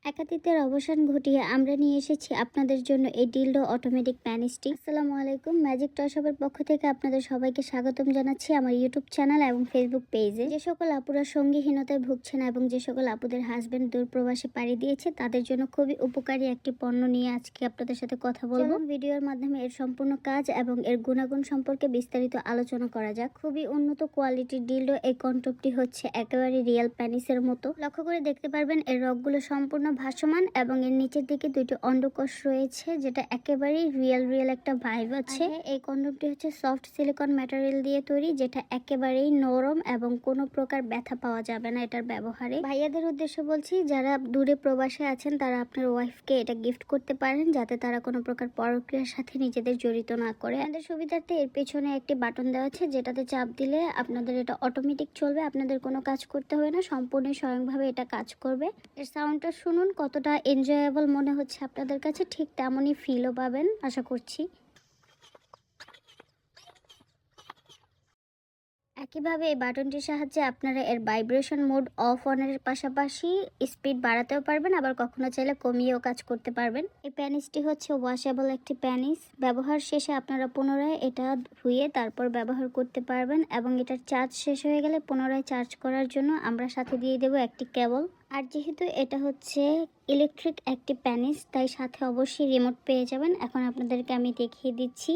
একাকিত্বের অবসান ঘটিয়ে আমরা নিয়ে এসেছি আপনাদের জন্য এই ডিলডো অটোমেটিক প্যানিসটি। আসসালামু আলাইকুম, ম্যাজিক টয় শপের পক্ষ থেকে আপনাদের সবাইকে স্বাগতম জানাচ্ছি আমার ইউটিউব চ্যানেল এবং ফেসবুক পেজে। যে সকল আপুরা সঙ্গীহীনতায় ভুগছেন এবং যে সকল আপুদের হাজবেন্ড দূর প্রবাসে পাড়ি দিয়েছে তাদের জন্য খুবই উপকারী একটি পণ্য নিয়ে আজকে আপনাদের সাথে কথা বলবো। ভিডিওর মাধ্যমে এর সম্পূর্ণ কাজ এবং এর গুণাগুণ সম্পর্কে বিস্তারিত আলোচনা করা যাক। খুবই উন্নত কোয়ালিটির ডিলডো এই কন্ট্রোপটি হচ্ছে একেবারে রিয়েল প্যানিসের মতো। লক্ষ্য করে দেখতে পারবেন এর রগগুলো সম্পূর্ণ ভাসমান এবং এর নিচের দিকে দুইটি অন্ডকোষ রয়েছে, যেটা একেবারেই রিয়েল একটা ভাইব আছে। এই কন্ডোমটি হচ্ছে সফট সিলিকন ম্যাটেরিয়াল দিয়ে তৈরি, যেটা একেবারেই নরম এবং কোনো প্রকার ব্যথা পাওয়া যাবে না এটার ব্যবহারে। ভাইয়াদের উদ্দেশ্য বলছি, যারা দূরে প্রবাসে আছেন তারা আপনার ওয়াইফকে এটা গিফট করতে পারেন, যাতে তারা কোনো প্রকার পরক্রিয়ার সাথে নিজেদের জড়িত না করে। আমাদের সুবিধার্থে এর পেছনে একটি বাটন দেওয়া আছে, যেটাতে চাপ দিলে আপনাদের এটা অটোমেটিক চলবে, আপনাদের কোনো কাজ করতে হবে না, সম্পূর্ণ স্বয়ংভাবে এটা কাজ করবে। এর সাউন্ডটা শুনুন কতটা এনজয়েবল মনে হচ্ছে আপনাদের কাছে, ঠিক তেমনই ফিলও পাবেন আশা করছি। একইভাবে এই বাটনটির সাহায্যে আপনারা এর ভাইব্রেশন মোড অফ অনের পাশাপাশি স্পিড বাড়াতেও পারবেন, আবার কখনো চাইলে কমিয়েও কাজ করতে পারবেন। এই প্যানিসটি হচ্ছে ওয়াশেবল একটি প্যানিস। ব্যবহার শেষে আপনারা পুনরায় এটা ধুয়ে তারপর ব্যবহার করতে পারবেন এবং এটার চার্জ শেষ হয়ে গেলে পুনরায় চার্জ করার জন্য আমরা সাথে দিয়ে দেবো একটি কেবল। আর যেহেতু এটা হচ্ছে ইলেকট্রিক একটি প্যানিস, তাই সাথে অবশ্যই রিমোট পেয়ে যাবেন। এখন আপনাদেরকে আমি দেখিয়ে দিচ্ছি।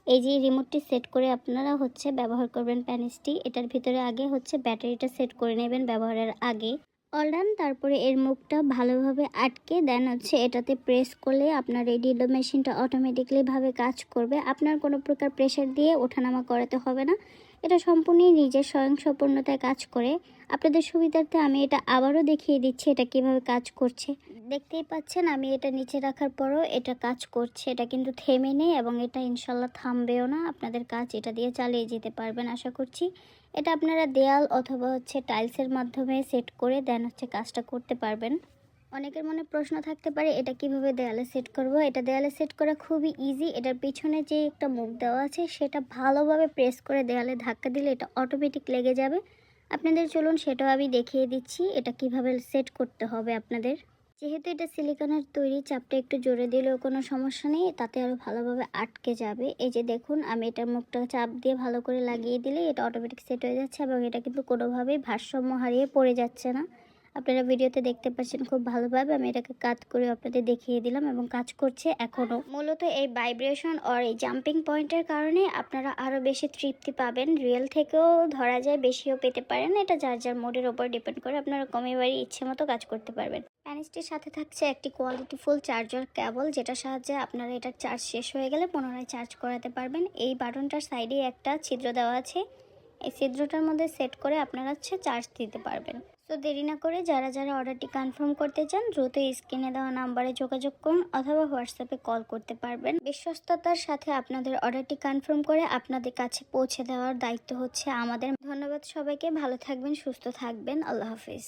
এই যে রিমোটটি সেট করে আপনারা হচ্ছে ব্যবহার করবেন প্যানিসটি। এটার ভিতরে আগে হচ্ছে ব্যাটারিটা সেট করে নেবেন ব্যবহারের আগে। All done. তারপরে এর মুখটা ভালোভাবে আটকে দেন হচ্ছে এটাতে প্রেস করলে আপনার এই ডিলডো মেশিনটা অটোমেটিকলি ভাবে কাজ করবে। আপনার কোনো প্রকার প্রেশার দিয়ে ওঠানামা করাতে হবে না, এটা সম্পূর্ণই নিজের স্বয়ংসম্পূর্ণতায় কাজ করে। আপনাদের সুবিধার্থে আমি এটা আবারও দেখিয়ে দিচ্ছি এটা কিভাবে কাজ করছে। দেখতেই পাচ্ছেন আমি এটা নিচে রাখার পরও এটা কাজ করছে, এটা কিন্তু থেমে নেই এবং এটা ইনশাল্লাহ থামবেও না। আপনাদের কাজ এটা দিয়ে চালিয়ে যেতে পারবেন আশা করছি। এটা আপনারা দেয়াল অথবা হচ্ছে টাইলসের মাধ্যমে সেট করে দেন হচ্ছে কাজটা করতে পারবেন। অনেকের মনে প্রশ্ন থাকতে পারে এটা কিভাবে দেয়ালে সেট করব। এটা দেয়ালে সেট করা খুবই ইজি। এটার পিছনে যে একটা মুখ দেওয়া আছে সেটা ভালোভাবে প্রেস করে দেয়ালে ধাক্কা দিলে এটা অটোমেটিক লেগে যাবে। আপনাদের চলুন সেটাও আমি দেখিয়ে দিচ্ছি এটা কিভাবে সেট করতে হবে আপনাদের। যেহেতু এটা সিলিকনের তৈরি, চাপটা একটু জোরে দিলেও কোনো সমস্যা নেই, তাতে আরও ভালোভাবে আটকে যাবে। এই যে দেখুন, আমি এটার মুখটা চাপ দিয়ে ভালো করে লাগিয়ে দিলে এটা অটোমেটিক সেট হয়ে যাচ্ছে এবং এটা কিন্তু কোনোভাবেই ভারসাম্য হারিয়ে পড়ে যাচ্ছে না। আপনারা ভিডিওতে দেখতে পাচ্ছেন খুব ভালোভাবে আমি এটাকে কাট করে আপনাদের দেখিয়ে দিলাম এবং কাজ করছে এখনও। মূলত এই ভাইব্রেশন আর এই জাম্পিং পয়েন্টের কারণে আপনারা আরও বেশি তৃপ্তি পাবেন। রিয়েল থেকেও ধরা যায় বেশিও পেতে পারেন, এটা যার যার মোডের ওপর ডিপেন্ড করে। আপনারা কমে বাড়ি ইচ্ছে মতো কাজ করতে পারবেন। প্যানিসটির সাথে থাকছে একটি কোয়ালিটিফুল চার্জার কেবল, যেটার সাহায্যে আপনারা এটার চার্জ শেষ হয়ে গেলে পুনরায় চার্জ করাতে পারবেন। এই বাটনটার সাইডে একটা ছিদ্র দেওয়া আছে, এই ছিদ্রটার মধ্যে সেট করে আপনারা হচ্ছে চার্জ দিতে পারবেন। তো দেরি না করে যারা যারা অর্ডারটি কনফার্ম করতে চান দ্রুত স্ক্রিনে দেওয়া নাম্বারে যোগাযোগ করুন অথবা হোয়াটসঅ্যাপে কল করতে পারবেন। বিশ্বস্ততার সাথে আপনাদের অর্ডারটি কনফার্ম করে আপনাদের কাছে পৌঁছে দেওয়ার দায়িত্ব হচ্ছে আমাদের। ধন্যবাদ সবাইকে, ভালো থাকবেন, সুস্থ থাকবেন, আল্লাহ হাফিজ।